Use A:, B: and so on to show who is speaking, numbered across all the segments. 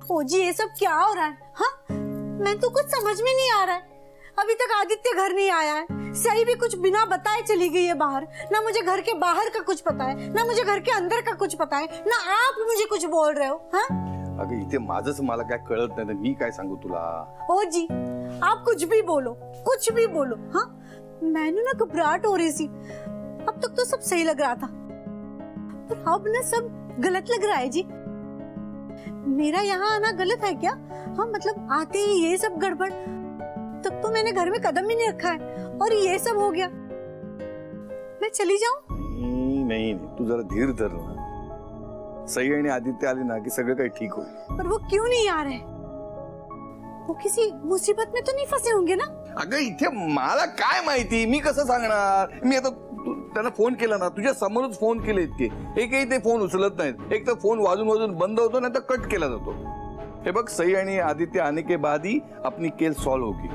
A: ओ जी ये सब क्या हो रहा है? हाँ, मैं तो कुछ समझ में नहीं आ रहा है। अभी तक आदित्य घर नहीं आया है, सही भी कुछ बिना बताए चली गई है बाहर। ना मुझे घर के बाहर का कुछ पता है, ना मुझे घर के अंदर का कुछ पता है, ना आप मुझे कुछ बोल रहे हो। हाँ
B: अगं इथे माझंच मला काय कळत नाही तर मी काय सांगू तुला।
A: ओ जी आप कुछ भी बोलो, कुछ भी बोलो। हाँ मैंने ना घबराहट हो रही थी, अब तक तो सब सही लग रहा था, पर अब ना सब गलत लग रहा है जी। मेरा यहाँ आना गलत है क्या? हाँ मतलब आते ही ये सब गड़बड़, तब तो मैंने घर में कदम ही नहीं रखा है और ये सब हो गया। मैं चली जाऊं?
B: नहीं तू जरा धीर धर ना। सई आणि आदित्य आले ना की सगळं काही ठीक होईल।
A: पर वो क्यों नहीं आ रहे? वो किसी मुसीबत में तो नहीं फंसे होंगे ना?
B: अगं इथे मला काय माहिती, मी कसं सांगणार? मी आता त्यांना फोन केला ना, तुझ्या समोरच फोन केले इतके, एकही ते फोन उचलत नाहीत। एक तर फोन वाजून वाजून बंद होतो, नाही तर कट केला जातो। हे बघ सई आणि आदित्य आने के बाद ही अपनी केस सॉल्व होगी।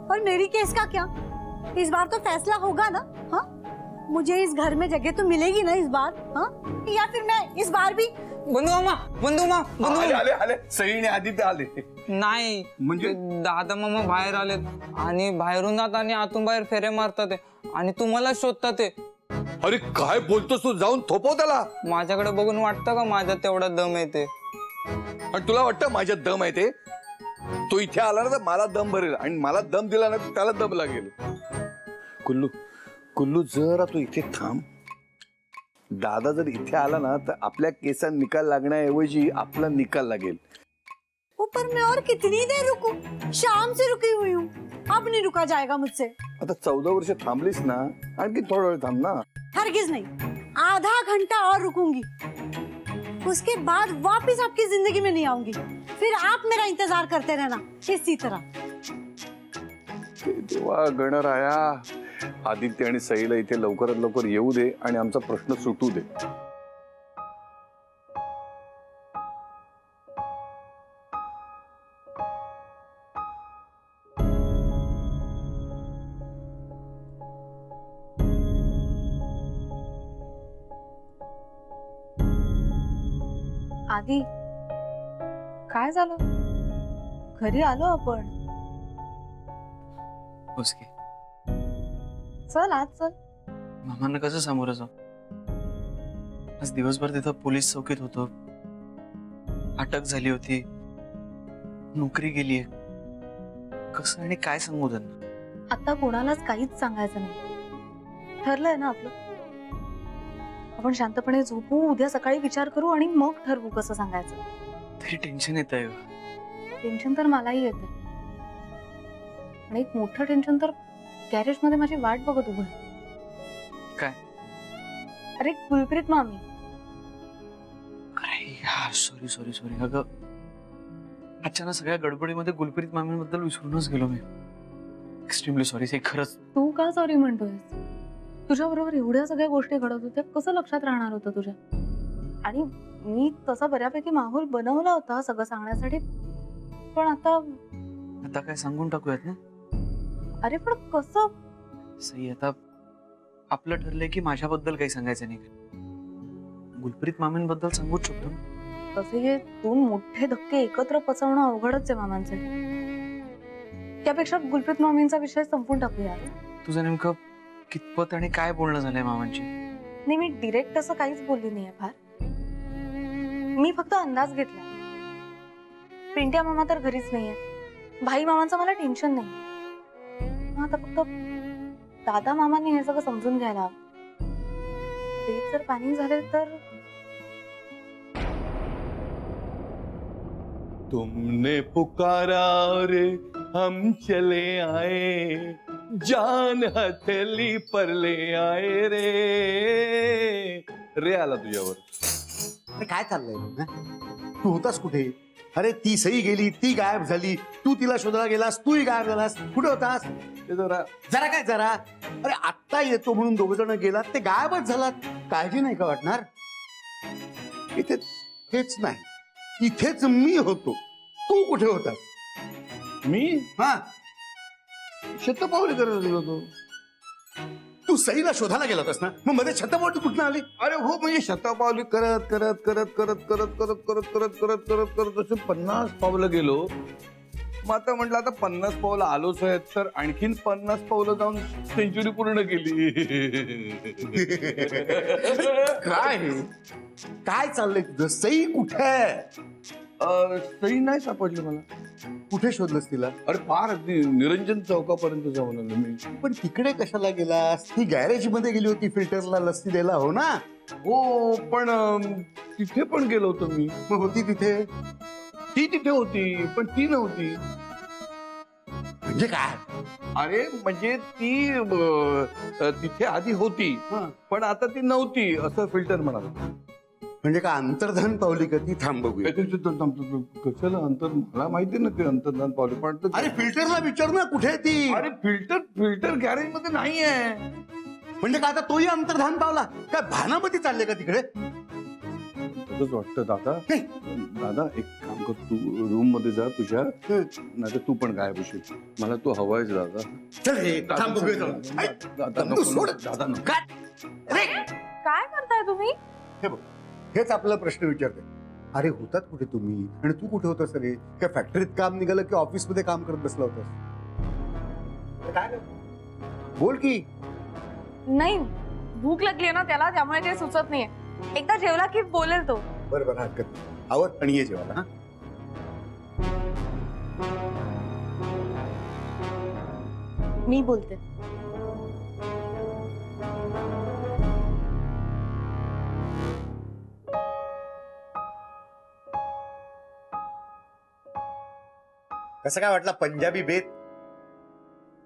A: और मेरी केस का क्या? इस बार तो फैसला होगा ना? हाँ मुझे इस घर में जगह तो मिलेगी ना इस बार? हाँ या फिर मैं इस बार भी
C: बंधू मामा
B: आले सई आणि आदित्य आले।
C: नाही
B: म्हणजे
C: दादा मामा बाहेर आलेत आणि बाहेरून आत आणि आतून बाहेर फेरे मारतात आणि तुम्हाला शोधतात ते।
B: अरे काय बोलतोस तू? जाऊन थोपव त्याला।
C: माझ्याकडे बघून वाटतं का माझ्यात तेवढा दम येते?
B: आणि तुला वाटतं माझ्यात दम आहे ते? तो इथे आला ना तर मला दम भरेल आणि मला दम दिला ना त्याला दम लागेल। कुल्लू जरा तू इथे थांब। दादा जर इथे आला ना तर आपल्या केसात निकाल लागण्याऐवजी आपला निकाल लागेल।
A: ऊपर मैं और कितनी देर रुकूं? शाम से रुकी हुई हूँ, अब नहीं रुका जाएगा मुझसे।
B: आता 14 वर्ष थांबलीस ना, आणखी थोडा वेळ थांब ना।
A: हरगिज नहीं, आधा घंटा और रुकूंगी, उसके बाद वापस आपकी जिंदगी में नहीं आऊंगी। फिर आप मेरा इंतजार करते रहना इसी तरह।
B: देवा गणराया, आदित्य आणि सईला इथे लवकरात लवकर येऊ दे आणि आमचा प्रश्न सुटू दे।
D: आधी काय झालं? घरी आलो आपण।
E: उसके
D: चल आज चल।
E: मामांना कसं सामोरं जाऊ? आज दिवसभर तिथं पोलीस चौकीत होतो, अटक झाली होती, नोकरी गेलीये, कसं आणि काय सांगू त्यांना?
D: आता कोणालाच काहीच सांगायचं नाही, ठरलंय ना आपलं। आपण शांतपणे झोपू, उद्या सकाळी विचार करू आणि मग ठरवू कसं सांगायचं।
E: तरी टेन्शन येत आहे।
D: टेन्शन तर मलाही येते, आणि एक मोठं टेन्शन तर गॅरेज मध्ये माझी वाट बघत उभं आहे।
E: काय?
D: अरे गुलप्रीत मामी।
E: अरे यार सॉरी अगं अचानक सगळ्या गडबडीमध्ये गुलप्रीत मामींबद्दल विसरूनच गेलो मी। Extremely sorry. हे खरंच
D: तू का सॉरी म्हणतोयस? तुझ्या बरोबर एवढ्या सगळ्या गोष्टी घडत होत्या, कसं लक्षात राहणार होतं तुझ्या? आणि मी तसा बऱ्यापैकी माहोल बनवला होता सगळं सांगण्यासाठी, पण
E: आता काय सांगून टाकूयात ना?
D: अरे पण कसं?
E: सई आता आपलं ठरलंय की माझ्याबद्दल काही सांगायचं नाही, गुलप्रीत मामींबद्दल सांगूच शकतो ना।
D: तसे हे दोन मोठे धक्के एकत्र पचवणं अवघडच आहे मामांसाठी। त्यापेक्षा गुलप्रीत मामींचा विषय संपून टाकूया।
E: तुझं नेमकं कितपत आणि काय बोलणं झालंय मामांची?
D: नाही मी डिरेक्ट असं काहीच बोलली नाहीये फार, मी फक्त अंदाज घेतला। पिंट्या मामा तर घरीच नाहीये, भाई मामांचं मला टेन्शन नाही, आता फक्त दादा मामांनी हे सगळं समजून घ्यायला हवं। तेच जर पॅनिक झाले तर।
B: तुमने पुकारा रे हम चले आए, जान हथेली पर ले आए रे आला तुझ्यावर।
F: अरे काय चाललंय? तू होतास कुठे? अरे ती सई गेली, ती गायब झाली, तू तिला शोधायला गेलास, तूही गायब झालास, कुठे होतास?
B: जरा
F: जरा काय जरा? अरे आत्ता येतो म्हणून दोघ जण गेलात, ते गायबच झालात, काळजी नाही का वाटणार? इथे हेच नाही, इथेच मी होतो, तू कुठे होतास?
B: मी
F: हा
B: शतपावली करत होतो।
F: तू सईला शोधायला गेला होतास ना, मग मध्ये छतावरती कुठनं आली?
B: अरे हो, म्हणजे शतपावली करत करत करत करत करत करत करत करत करत करत करत असे 50 पावलं गेलो. मग आता म्हटलं आता 50 पावलं आलोच आहेत तर आणखीन 50 पावलं जाऊन सेंचुरी पूर्ण केली.
F: काय हे? काय चाललंय तुझं? सई कुठे आहे?
B: सही नाही सापडली मला.
F: कुठे शोधलंस तिला?
B: अरे फार अगदी निरंजन चौकापर्यंत जाऊन आलो मी.
F: पण तिकडे कशाला गेलास? ती गॅरेज मध्ये गेली होती फिल्टरला लस्सी द्यायला, हो ना?
B: हो पण तिथे पण गेलो होतो मी.
F: मग होती तिथे?
B: ती तिथे होती पण ती नव्हती.
F: म्हणजे काय?
B: अरे म्हणजे ती तिथे आधी होती
F: हं.
B: पण आता ती नव्हती असं फिल्टर म्हणाला.
F: म्हणजे काय अंतर्धान पावली का ती? थांब बघूया.
B: कशाला अंतर, मला माहिती ना ते अंतर्धान पावले पण
F: अरे फिल्टरला विचार ना, कुठे आहे ती?
B: अरे फिल्टर गॅरेज मध्ये नाही आहे.
F: म्हणजे काय आता तोही अंतर्धान पावला? काय भानामती चालले का तिकडे?
B: तसंच वाटतं दादा.
F: नाही.
B: दादा एक काम कर, तू रूम मध्ये जा तुझ्या, नाही तू पण गायब होशील. मला तू हवायच दादा.
F: चल रे, थांब बघूया जाऊन. ऐक,
B: दादा
F: तू
B: नको,
F: सोड.
B: दादा नको.
F: काय? अरे,
D: काय करताय तुम्ही?
F: हे बघ, हेच आपला प्रश्न विचारते. अरे होतात कुठे तुम्ही आणि तू कुठे होतास रे? काय फॅक्टरीत काम निघालं की ऑफिस मध्ये काम करत बसला होतास? काय रे? बोल की.
D: नाही, भूक लागली ना त्याला, त्यामुळे काही सुचत नाहीये. एकदा जेवला की बोलेल तो.
F: बरं बरं, हरकत नाही. आवर आणि ये जेवायला. हा,
D: मी बोलते.
F: कसं काय वाटला पंजाबी बेत?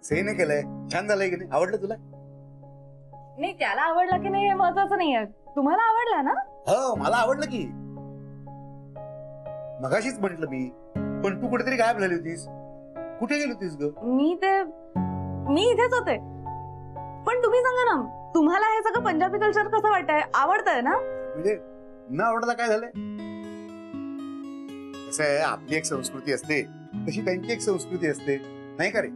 F: सईने केलंय, छान झालंय की नाही? आवडलं तुला?
D: नाही, त्याला आवडला की नाही हे महत्वाचं नाहीये. तुम्हाला आवडला ना?
F: हो, मला आवडलं की. मगाशीच म्हंटल मी, पण तू कुठेतरी गायब झाली होतीस. कुठे गेली होतीस ग?
D: मी इथेच होते. पण तुम्ही सांगा ना, तुम्हाला हे सगळं पंजाबी कल्चर कसं वाटतंय? आवडतंय ना?
F: म्हणजे न आवडता काय झालंय? कसं आहे, आपली एक संस्कृती असते तशी त्यांची एक संस्कृती असते, नाही का रे?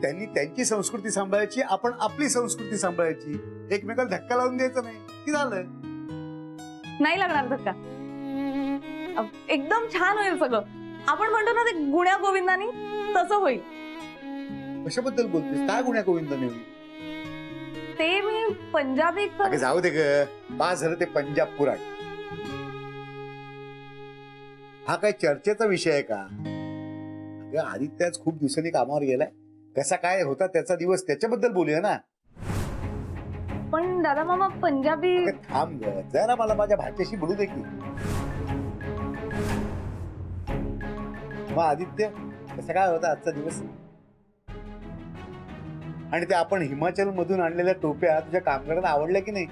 F: त्यांनी त्यांची संस्कृती सांभाळायची, आपण आपली संस्कृती सांभाळायची. एकमेकाला धक्का लावून द्यायचा नाही, की झालं.
D: नाही लागणार धक्का. एकदम छान होईल सगळं. आपण म्हणतो ना ते गुण्या गोविंदानी, तसं होईल.
F: कशाबद्दल बोलतेस? काय गुण्या गोविंदाने होईल?
D: ते मी पंजाबी
F: अगं जाऊ दे ग, पास झालं ते पंजाब पुराण. हा काय चर्चेचा विषय आहे का? अगं आदित्य आज खूप दिवसांनी कामावर गेलाय. कसा काय होता त्याचा दिवस, त्याच्याबद्दल बोलूया ना.
D: पण दादा मामा पंजाबी.
F: अगं थांब ग, जरा मला माझ्या भाच्याशी बोलू दे की. मग आदित्य, कसा काय होता आजचा दिवस? आणि ते आपण हिमाचल मधून आणलेल्या टोप्या तुझ्या कामगारांना आवडल्या की नाही?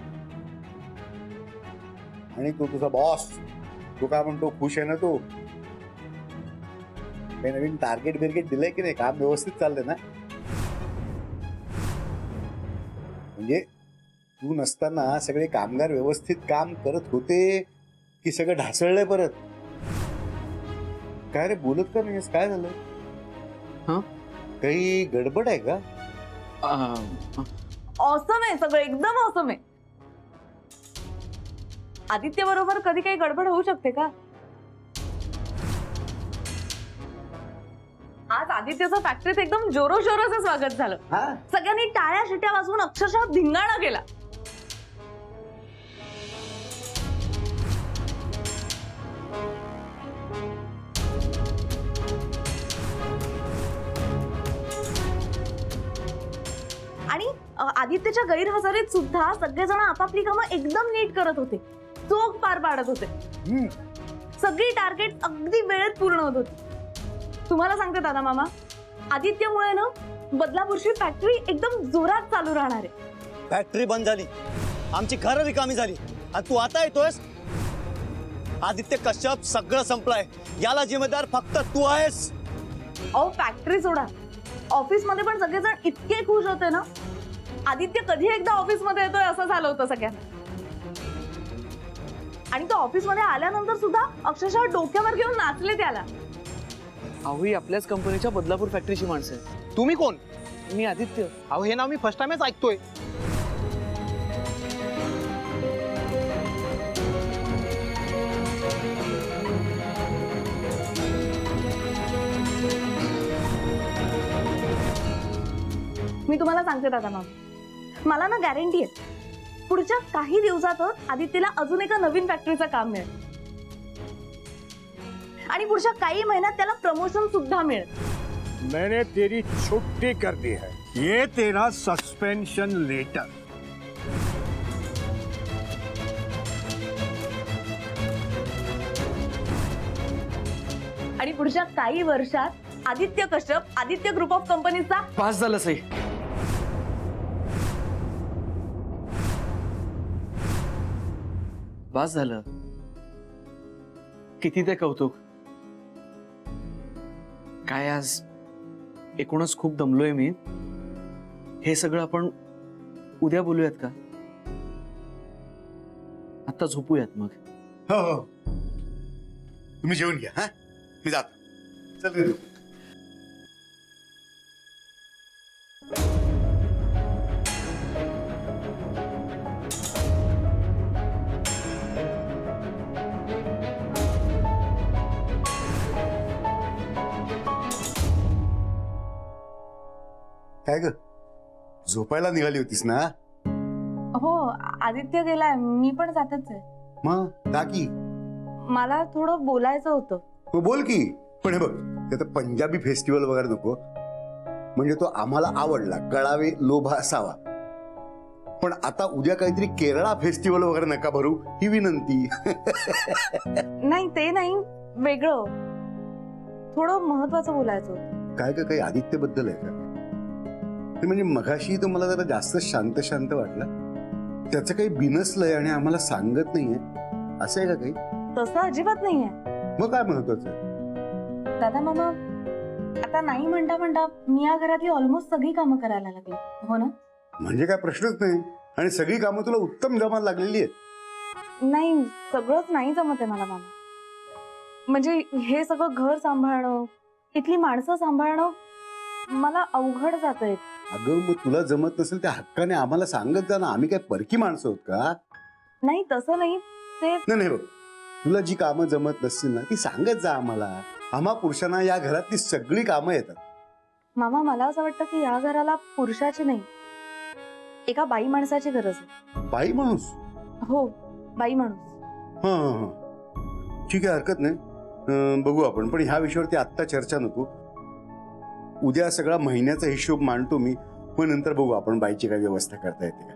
F: आणि तो तुझा बॉस, तो काय म्हणतो, खुश आहे ना तो? काही नवीन टार्गेट बिर्गेट दिलंय की नाही? काम व्यवस्थित चाललंय ना? म्हणजे तू नसताना सगळे कामगार व्यवस्थित काम करत होते की सगळं ढासळलंय परत? काय रे, बोलत का नाहीस? काय झालं?
E: हं?
F: काही गडबड आहे का?
D: ऑसम आहे सगळं, एकदम ऑसम आहे. आदित्य बरोबर कधी काही गडबड होऊ शकते का? आज आदित्यचं फॅक्टरीत एकदम जोरोशोरोचं स्वागत झालं.
F: हा,
D: सगळ्यांनी टाळ्या शिट्या वाजवून अक्षरशः धिंगाणा केला. आणि आदित्यच्या गैरहजेरीत सुद्धा सगळेजण आपापली कामं एकदम नीट करत होते, चोख पार पाडत होते. सगळी टार्गेट अगदी वेळेत पूर्ण होत होती. तुम्हाला सांगते दादा मामा, आदित्यमुळे ना बदलापूरची फॅक्टरी एकदम जोरात चालू राहणार आहे.
G: फॅक्टरी बंद झाली, आमची घरं रिकामी झाली आणि तू आता येतोयस? आदित्य कश्यप, सगळं संपलंय. याला जिम्मेदार फक्त तू आहेस.
D: अहो फॅक्टरी सोडा, ऑफिस मध्ये पण सगळेजण इतके खुश होते ना. आदित्य कधी एकदा ऑफिस मध्ये येतोय असं झालं होतं सगळ्यांना. आणि तो ऑफिस मध्ये आल्यानंतर सुद्धा अक्षरशः डोक्यावर घेऊन नाचले त्याला.
E: अहो ही आपल्याच कंपनीच्या बदलापूर फॅक्टरीची माणसं आहे.
G: तुम्ही कोण?
H: मी आदित्य. अहो हे नाव मी फर्स्ट टाइमच ऐकतोय.
D: मी तुम्हाला सांगते दादा मामा, मला ना गॅरंटी आहे पुढच्या काही दिवसातच आदित्यला अजून एका नवीन फॅक्टरीचं काम मिळेल आणि पुढच्या काही महिन्यात त्याला प्रमोशन सुद्धा मिळेल.
I: मैंने तेरी छुट्टी कर दी है. ये तेरा सस्पेंशन लेटर.
D: आणि पुढच्या काही वर्षात आदित्य कश्यप आदित्य ग्रुप ऑफ कंपनीचा
E: पास झालं सई. पास झालं. किती ते कौतुक. काय आज एकूणच खूप दमलोय मी. हे सगळं आपण उद्या बोलूयात का? आता झोपूयात मग.
F: हो हो, तुम्ही जेवून घ्या. हा, मी जातो. चल रे तू. काय ग, झोपायला निघाली होतीस ना?
D: हो आदित्य गेलाय, मी पण जातच आहे.
F: मग का की
D: मला थोडं बोलायचं होतं.
F: हो बोल की. पण हे बघ, ते तर पंजाबी फेस्टिवल वगैरे नको. म्हणजे तो आम्हाला आवडला, कळावे लोभ असावा. पण आता उद्या काहीतरी केरळा फेस्टिवल वगैरे नका भरू, ही विनंती.
D: नाही ते नाही, वेगळं थोडं महत्वाचं बोलायचं होतं.
F: काय का काही आदित्य बद्दल आहे का? ते म्हणजे मघाशी तो मला जरा जास्त शांत शांत वाटला. त्याचं काही बिनसलंय आणि आम्हाला सांगत नाहीये, असं आहे का काही?
D: तसं अजिबात नाहीये.
F: मग काय महत्वाचं आहे?
D: दादा मामा, आता नाही म्हणता म्हणता मी या घरातली ऑलमोस्ट सगळी कामं करायला लागली. हो ना?
F: म्हणजे काय प्रश्नच नाही. आणि सगळी कामं तुला उत्तम जमायला लागलेली आहेत.
D: नाही, सगळंच नाही जमत आहे मला मामा. म्हणजे हे सगळं घर सांभाळणं, इथली माणसं सांभाळणं मला अवघड जातंय.
F: अगं मग तुला जमत नसेल त्या हक्काने आम्हाला सांगत जा ना. आम्ही काय परकी माणसं आहोत का?
D: नाही तसं नाही ते.
F: नाही बघ, तुला जी कामं जमत नसतील ना ती सांगत जा आम्हाला. आम्हा पुरुषांना या घरातली सगळी कामं येतात.
D: मामा मला असं वाटतं की या घराला पुरुषाची नाही, एका बाई माणसाची गरज आहे.
F: बाई माणूस?
D: हो, बाई माणूस.
F: हा हा हा, ठीक आहे, हरकत नाही. बघू आपण. पण ह्या विषयावरती आत्ता चर्चा नको. उद्या सगळा महिन्याचा हिशोब मांडतो मी, मग नंतर बघू आपण बाईची काय व्यवस्था करता येते का.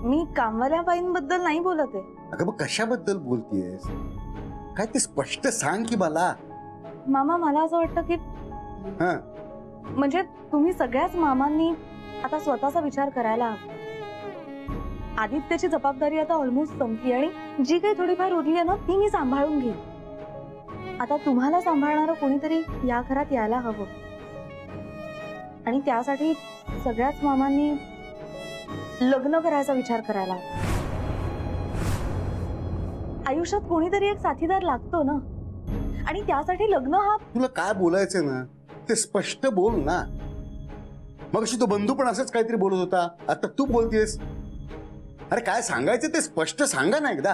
D: मी कामवाल्या बाईंबद्दल नाही बोलत आहे.
F: अगं मग कशाबद्दल बोलतीयस? काय ते स्पष्ट सांग की मला.
D: मामा मला असं वाटतं की
F: हा,
D: म्हणजे तुम्ही सगळ्याच मामांनी आता स्वतःचा विचार करायला हवा. आदित्यची जबाबदारी आता ऑलमोस्ट संपली आणि जी काही थोडीफार उरली आहे ना ती मी सांभाळून घेईन. आता तुम्हाला सांभाळणारं कोणीतरी या घरात यायला हवं आणि त्यासाठी सगळ्याच मामांनी लग्न करायचा विचार करायला हवा. आयुष्यात कोणीतरी एक साथीदार लागतो ना, आणि त्यासाठी लग्न हा.
F: तुला काय बोलायचं ना ते स्पष्ट बोल ना. मग तो बंधू पण असंच काहीतरी बोलत होता, आता तू बोलतेस. अरे काय सांगायचं ते स्पष्ट सांगा ना एकदा.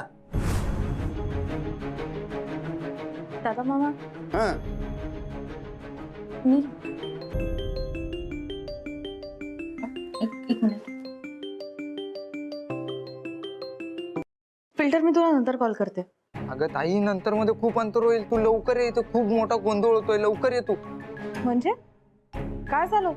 D: दादा मामा,
F: हा,
D: मी एक मिनिट. फिल्टर मी तुला नंतर कॉल करते.
C: अगं ताई, नंतर मध्ये खूप अंतर होईल. तू लवकर ये, इथं खूप मोठा गोंधळ होतोय. लवकर ये तू.
D: म्हणजे काय झालं?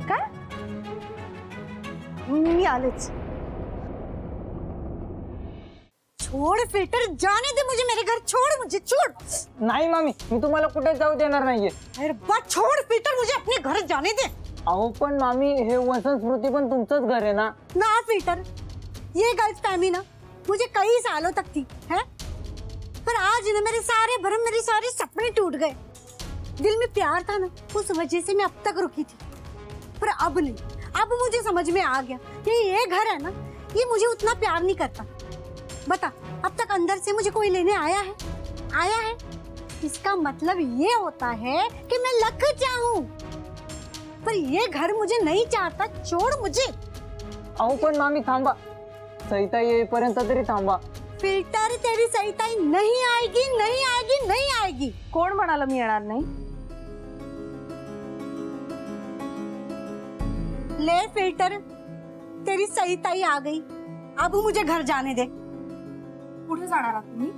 D: काय? मी आलेच.
A: छोड़ फिल्टर, जाने दे मुझे, मेरे घर छोड़ मुझे, छोड़.
C: नाही मामी, मी तुम्हाला कुठे जाऊ देणार नाहीये.
A: अरे बा, छोड़ फिल्टर, मुझे अपने घर जाने दे.
C: अहो पण मामी, हे वसंत स्मृती पण तुमचंच घर है ना.
A: ना फिल्टर, ये गलत फहमी ना मुझे कई सालों तक थी है, पर आज ना मेरे सारे भरम, मेरे सारे सपने टूट गए. दिल में प्यार था ना, उस वजह से मैं अब तक रुकी थी. पर अब नहीं, अब मुझे समझ में आ गया ये घर है ना, ये मुझे उतना प्यार नहीं करता। बता, अब तक अंदर से मुझे कोई लेने आया है? आया है? इसका मतलब ये होता है कि मैं लग जाऊं, पर ये घर मुझे नहीं चाहता। छोड़ मुझे।
C: अहो पण मामी थांबा, सईताई येईपर्यंत तरी थांबा.
A: फिल्टर तेरी सहीताई नहीं आएगी, नहीं आएगी, नहीं आएगी।
D: कोण म्हणाला मी येणार नाही?
A: ले फिल्टर, तेरी सहीताई आ गई। अब मुझे घर जाने दे।
D: कुठे जाणार आहात तुम्ही?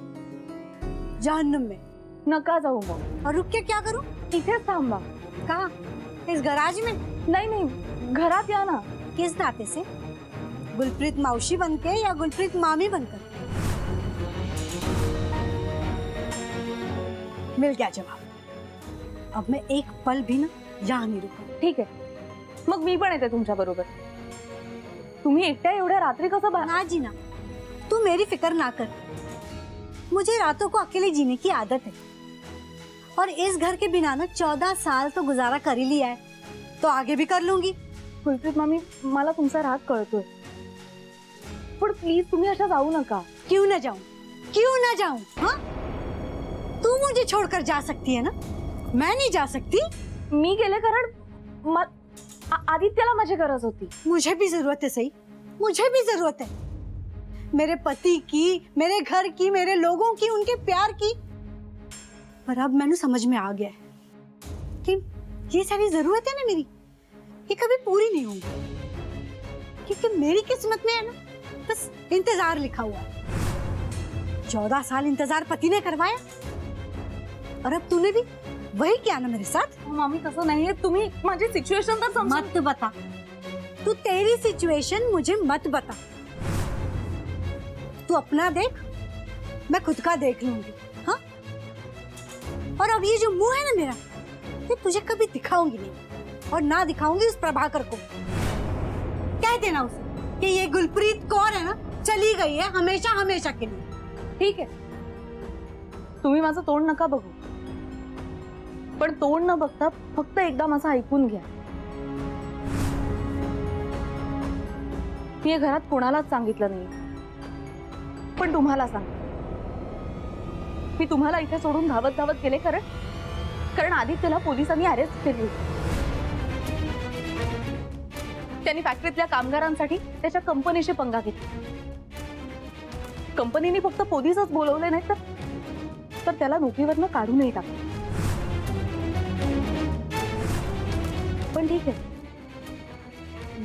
A: जहन्नुम में।
D: नका जाऊ मग,
A: और रुक के क्या करूं?
D: इथेच थांबा.
A: कहाँ? इस गराज में?
D: नाही नाही, घरात या ना.
A: किस नाते से? गुलप्रीत मौसी बनके या गुलप्रीत मामी बनकर? मिल गया जवाब। अब मैं एक पल भी ना यहाँ नहीं रुकूंगी।
D: ठीक आहे, मग मी पण येते तुमच्या बरोबर. तुम्ही एकट्या एवढ्या रात्री कसं बाहेर?
A: ना जीना, तू मेरी फिक्र ना कर। मुझे रातों को अकेले जीने की आदत है, और इस घर के बिना ना 14 साल तो गुजारा कर ही लिया है, तो आगे भी कर लूंगी।
D: गुलप्रीत मामी, मला तुमचा राग कळतोय, पण प्लीज तुम्ही अशा जाऊ नका.
A: क्यों ना जाऊं? क्यों ना जाऊं? हाँ, तू मुझे छोड़कर जा सकती है ना, मैं नहीं जा सकती।
D: मी गेले कारण आदित्यला माझी गरज होती.
A: मुझे भी जरूरत है सही, मुझे भी जरूरत है मेरे पति की, मेरे घर की, मेरे लोगों की, उनके प्यार की। पर अब मैंने समझ में आ गया है कि ये सारी जरूरत है ना मेरी, ये कभी पूरी नहीं होंगी, क्योंकि मेरी किस्मत में है ना बस इंतजार लिखा हुआ है। 14 साल इंतजार पति ने करवाया, और अब तूने भी वही किया ना मेरे साथ।
D: मामी तसं नाहीये, तुम्ही माझी सिच्युएशन तर समजा.
A: मत बता, तू तेरी सिचुएशन मुझे मत बता। तू अपना देख, मैं खुद का देख लूंगी। हाँ, और अब ये जो मुंह है ना मेरा, ये तुझे कभी दिखाऊंगी नहीं, और ना दिखाऊंगी उस प्रभाकर को। कह देना उसे कि ये गुलप्रीत कौर है ना, चली गई है हमेशा हमेशा के लिए।
D: ठीक आहे, तुम्ही माझं तोंड नका बघू, पण तोंड न बघता फक्त एकदा माझं ऐकून घ्या. मी घरात कोणालाच सांगितलं नाही, पण तुम्हाला सांग. मी तुम्हाला इथे सोडून धावत धावत गेले कारण आदित्यला पोलिसांनी अरेस्ट केली होती. त्यांनी फॅक्टरीतल्या कामगारांसाठी त्याच्या कंपनीशी पंगा घेतला. कंपनीने फक्त पोलीसच बोलवले नाही तर त्याला नोकरीवरनं काढूनही टाकलं. पण ठीक आहे,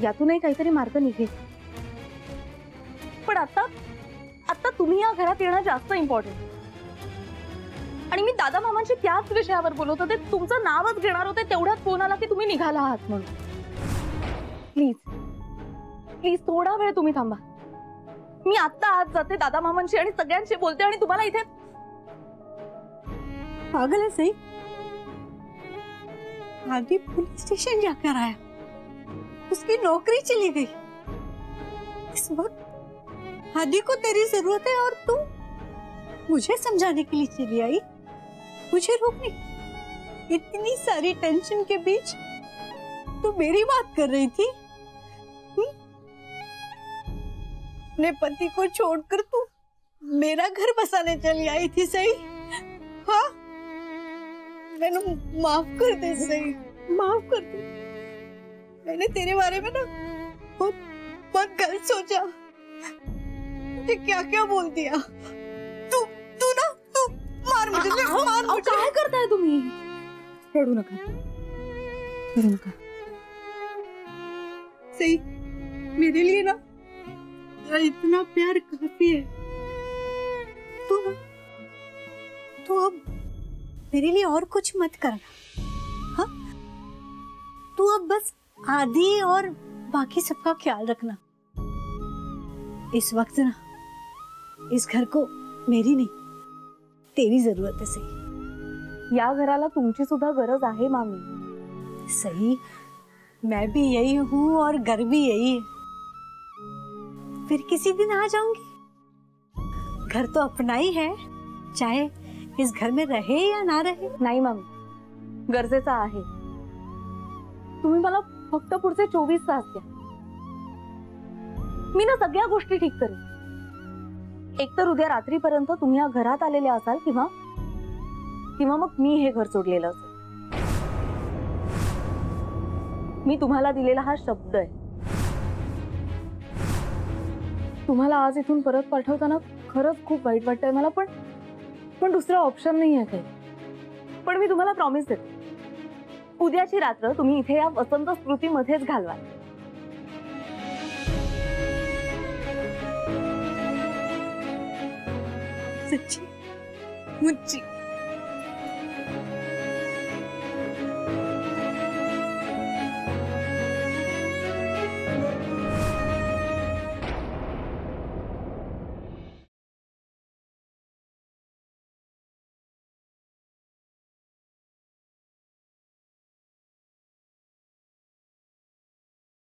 D: यातूनही काहीतरी मार्ग निघेल. पण आता तुम्ही या घरात येणं जास्त इम्पॉर्टंट. आणि मी दादा मामांशी त्याच विषयावर बोलत होते, तुमचं नावच घेणार होते, तेवढ्यात फोन आला की तुम्ही निघाला आहात म्हणून. प्लीज प्लीज थोडा वेळ तुम्ही थांबा. मी आता आज जाते दादा मामांशी आणि सगळ्यांशी बोलते, आणि तुम्हाला इथे.
A: पागल है सही, आदि पुलिस स्टेशन जाकर आया, उसकी नौकरी चली गई। इस वक्त आदि को तेरी जरूरत है और तू मुझे समझाने के लिए चली आई, मुझे रोकने। इतनी सारी टेंशन के बीच तू मेरी बात कर रही थी। अपने पति को छोड़कर तू मेरा घर बसाने चली आई थी सही। हाँ, मैंने माफ कर दे सही, माफ कर दे। मैंने तेरे बारे में ना बहुत गलत सोचा, मुझे क्या क्या बोल दिया। तू मार मुझे, मार मुझे।
D: काय करताय तुम्ही? रडू नका, रडू नका.
A: सही, मेरे लिए ना तेरा इतना प्यार काफी है। तू अब मेरे लिए और कुछ मत करना। हाँ, तू अब बस आदि और बाकी सबका ख्याल रखना। इस वक्त ना इस घर को मेरी नहीं तेरी जरूरत है सही।
D: या घराला तुमची सुद्धा गरज आहे मामी.
A: सही, मैं भी यही हूँ और घर भी यही है। फिर किसी दिन आ जाऊंगी। घर तो अपना ही है, चाहे इस घर में रहे या ना रहे।
D: नाही मामी, गरजेचा आहे. तुम्ही मला फक्त पुढचे 24 तास द्या. मी ना सगळ्या गोष्टी ठीक करेन. एकतर उद्या रात्रीपर्यंत तुम्ही या घरात आलेले असाल किंवा किंवा मग मी हे घर सोडलेलं असेल. मी तुम्हाला दिलेला हा शब्द आहे. तुम्हाला आज इथून परत पाठवताना खरंच खूप वाईट वाटतंय मला, पण दुसरा ऑप्शन नाही आहे काही. पण मी तुम्हाला प्रॉमिस देते, उद्याची रात्र तुम्ही इथे या वसंत स्मृतीमध्येच घालवाल.
A: सच्ची मुच्ची